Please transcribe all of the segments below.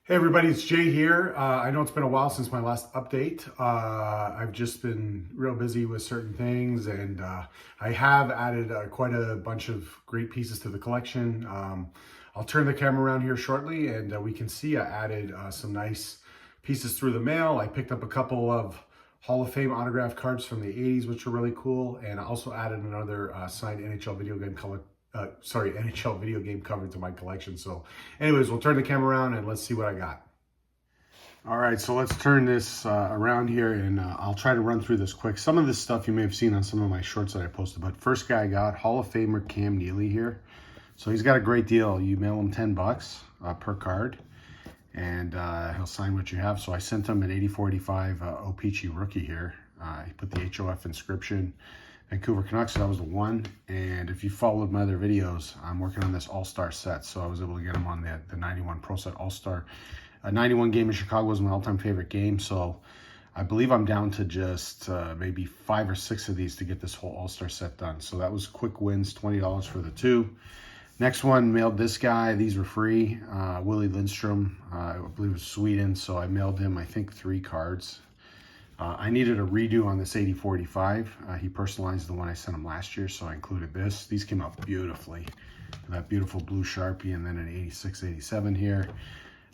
Hey everybody, it's Jay here. I know it's been a while since my last update. I've just been real busy with certain things, and I have added quite a bunch of great pieces to the collection. I'll turn the camera around here shortly, and we can see I added some nice pieces through the mail. I picked up a couple of Hall of Fame autograph cards from the 80s, which are really cool, and I also added another signed NHL video game color. NHL video game cover to my collection. So anyways, we'll turn the camera around and let's see what I got. All right, so let's turn this around here, and I'll try to run through this quick. Some of this stuff you may have seen on some of my shorts that I posted, but first guy I got, Hall of Famer Cam Neely here. So he's got a great deal. You mail him $10 per card, and he'll sign what you have. So I sent him an 84-85 O-Pee-Chee rookie here. He put the HOF inscription. Vancouver Canucks, so that was the one. And if you followed my other videos, I'm working on this all-star set. So I was able to get him on the 91 Pro Set All-Star. A 91 game in Chicago was my all-time favorite game. So I believe I'm down to just maybe 5 or 6 of these to get this whole all-star set done. So that was quick wins, $20 for the two. Next one, mailed this guy. These were free. Willie Lindstrom, I believe it was Sweden. So I mailed him, I think, 3 cards. I needed a redo on this 80-45. He personalized the one I sent him last year, so I included this. These came out beautifully. That beautiful blue Sharpie, and then an 86-87 here.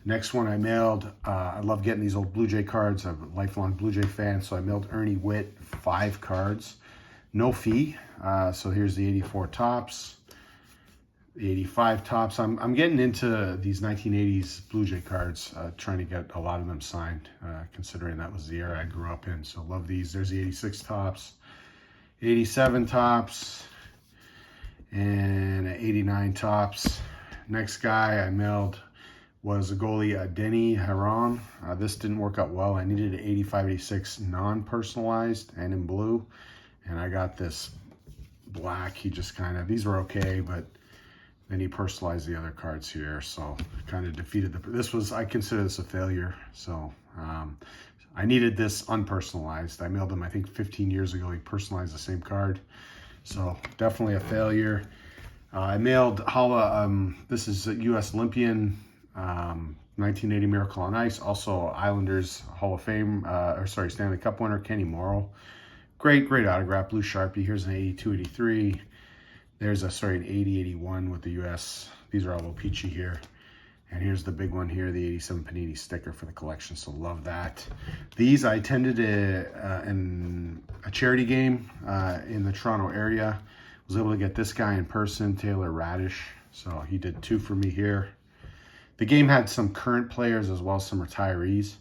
Next one I mailed, I love getting these old Blue Jay cards. I'm a lifelong Blue Jay fan, so I mailed Ernie Witt 5 cards. No fee. So here's the 84 tops. The 85 tops. I'm getting into these 1980s Blue Jay cards, trying to get a lot of them signed, considering that was the era I grew up in. So love these. There's the 86 tops, 87 tops, and 89 tops. Next guy I mailed was a goalie, Denny Haron. This didn't work out well. I needed an 85-86 non-personalized and in blue, and I got this black. He just kind of, these were okay, but then he personalized the other cards here, so kind of defeated this was, I consider this a failure. So I needed this unpersonalized. I mailed him, I think 15 years ago, he personalized the same card. So definitely a failure. I mailed Hala, this is a US Olympian, 1980 Miracle on Ice, also Islanders Hall of Fame, Stanley Cup winner, Kenny Morrow. Great autograph, blue Sharpie. Here's an 82-83. There's an 80-81 with the US. These are all O-Pee-Chee here. And here's the big one here, the 87 Panini sticker for the collection. So love that. These I attended in a charity game in the Toronto area. Was able to get this guy in person, Taylor Radish. So he did 2 for me here. The game had some current players as well as some retirees.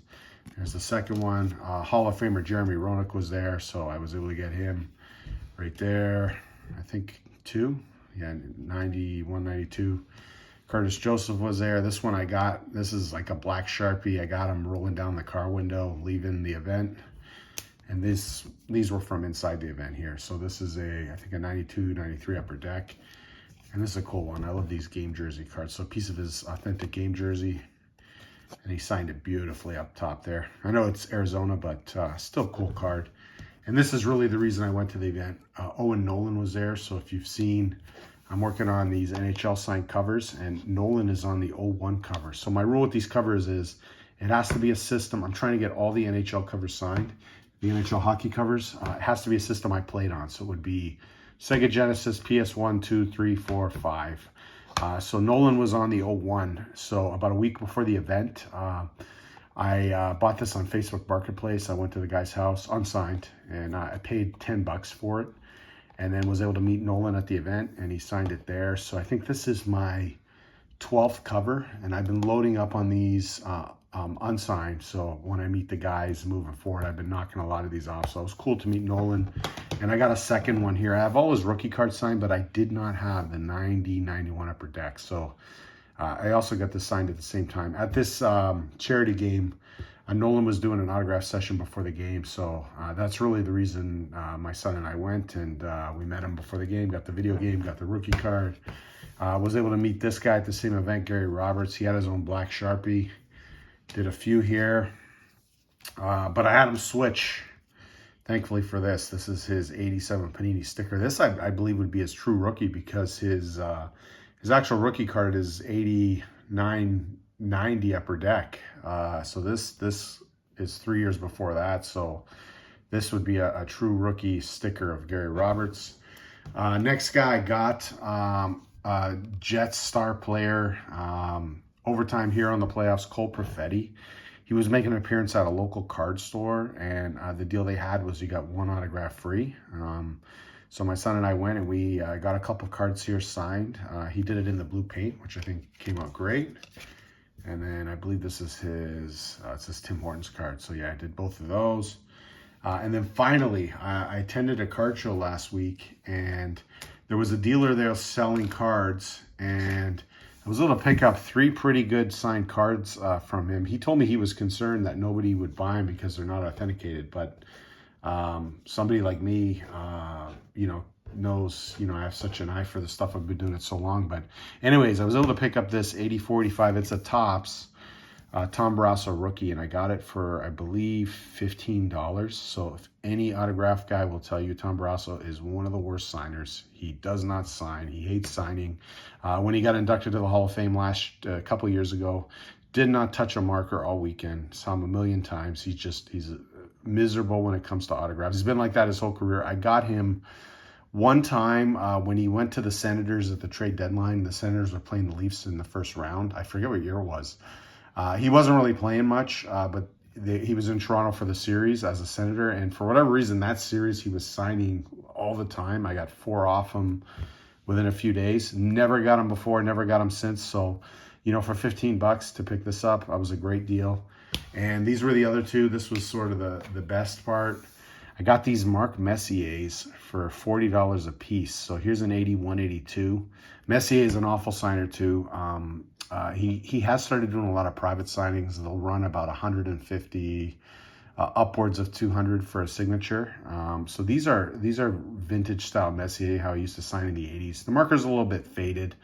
There's the second one. Hall of Famer Jeremy Roenick was there, so I was able to get him right there. I think 2, yeah, 91, 92. Curtis Joseph was there. This one I got, this is like a black Sharpie. I got him rolling down the car window, leaving the event. And these were from inside the event here. So this is I think a 92, 93 upper deck. And this is a cool one. I love these game jersey cards. So a piece of his authentic game jersey. And he signed it beautifully up top there. I know it's Arizona, but still a cool card. And this is really the reason I went to the event. Owen Nolan was there. So if you've seen, I'm working on these NHL signed covers, and Nolan is on the 01 cover. So my rule with these covers is it has to be a system. I'm trying to get all the NHL covers signed, the NHL hockey covers. It has to be a system I played on. So it would be Sega Genesis, PS1, 2, 3, 4, 5. So Nolan was on the 01. So about a week before the event, I bought this on Facebook Marketplace. I went to the guy's house, unsigned, and I paid $10 for it, and then was able to meet Nolan at the event, and he signed it there. So I think this is my 12th cover, and I've been loading up on these unsigned. So when I meet the guys moving forward, I've been knocking a lot of these off. So it was cool to meet Nolan. And I got a second one here. I have all his rookie cards signed, but I did not have the 90-91 upper deck. So I also got this signed at the same time. At this charity game, Nolan was doing an autograph session before the game. So that's really the reason my son and I went, and we met him before the game, got the video game, got the rookie card. Was able to meet this guy at the same event, Gary Roberts. He had his own black Sharpie. Did a few here. But I had him switch, thankfully, for this. This is his 87 Panini sticker. This, I believe, would be his true rookie, because his actual rookie card is 89 90 Upper Deck. So this is 3 years before that. So this would be a true rookie sticker of Gary Roberts. Next guy I got Jets star player, overtime hero in the playoffs, Cole Perfetti. He was making an appearance at a local card store, and the deal they had was you got one autograph free. So my son and I went, and we got a couple of cards here signed. He did it in the blue paint, which I think came out great. And then I believe this is his, it says Tim Hortons card. So yeah, I did both of those. And then finally, I attended a card show last week, and there was a dealer there selling cards, and I was able to pick up 3 pretty good signed cards from him. He told me he was concerned that nobody would buy them because they're not authenticated, but somebody like me, knows, I have such an eye for the stuff. I've been doing it so long. But anyways, I was able to pick up this 8045. It's a Topps Tom Barrasso rookie, and I got it for, I believe, $15. So if any autograph guy will tell you, Tom Barrasso is one of the worst signers. He does not sign. He hates signing. When he got inducted to the Hall of Fame a couple years ago, did not touch a marker all weekend. Saw him a million times. He's miserable when it comes to autographs. He's been like that his whole career. I got him one time when he went to the Senators at the trade deadline. The Senators were playing the Leafs in the first round. I forget what year it was. He wasn't really playing much, but he was in Toronto for the series as a Senator. And for whatever reason, that series he was signing all the time. I got 4 off him within a few days. Never got him before, never got him since. So, for $15 to pick this up, that was a great deal. And these were the other 2. This was sort of the best part. I got these Mark Messiers for $40 a piece. So here's an 81-82. Messier is an awful signer too. He has started doing a lot of private signings. They'll run about 150, upwards of 200 for a signature. So these are vintage style Messier, how he used to sign in the 80s. The marker's a little bit faded,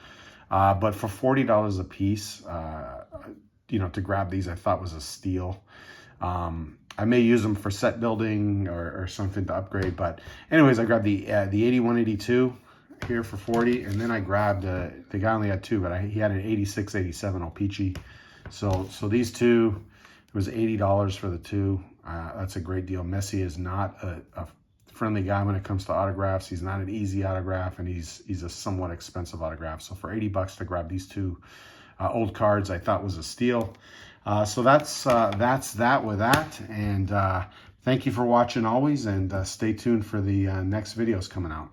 but for $40 a piece, to grab these, I thought was a steal. I may use them for set building or something to upgrade. But anyways, I grabbed the 81-82 here for 40, and then I grabbed the guy only had 2, but he had an 86-87 O-Pee-Chee. So these 2, it was $80 for the 2. That's a great deal. Messier is not a friendly guy when it comes to autographs. He's not an easy autograph, and he's a somewhat expensive autograph. So for $80 to grab these 2 old cards, I thought was a steal. So that's that with that. And thank you for watching always, and stay tuned for the next videos coming out.